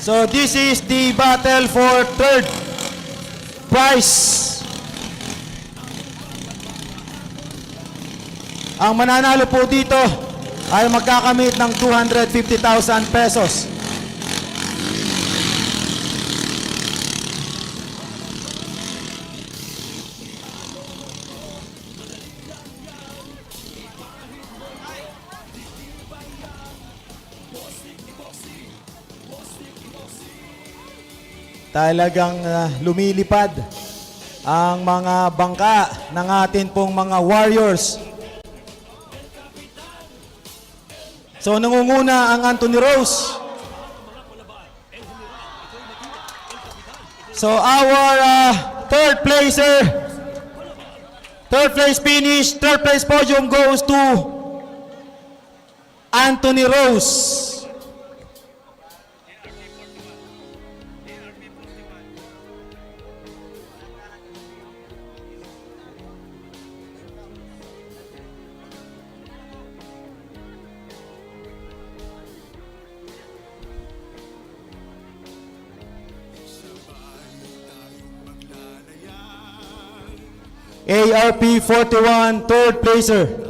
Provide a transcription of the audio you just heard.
So this is the battle for third prize. Ang mananalo po dito ay magkakamit ng 250,000 pesos. Talagang lumilipad ang mga bangka ng atin pong mga warriors. So nangunguna ang Anthony Rose. So our third place finish, third place podium goes to Anthony Rose. ARP 41, third placer.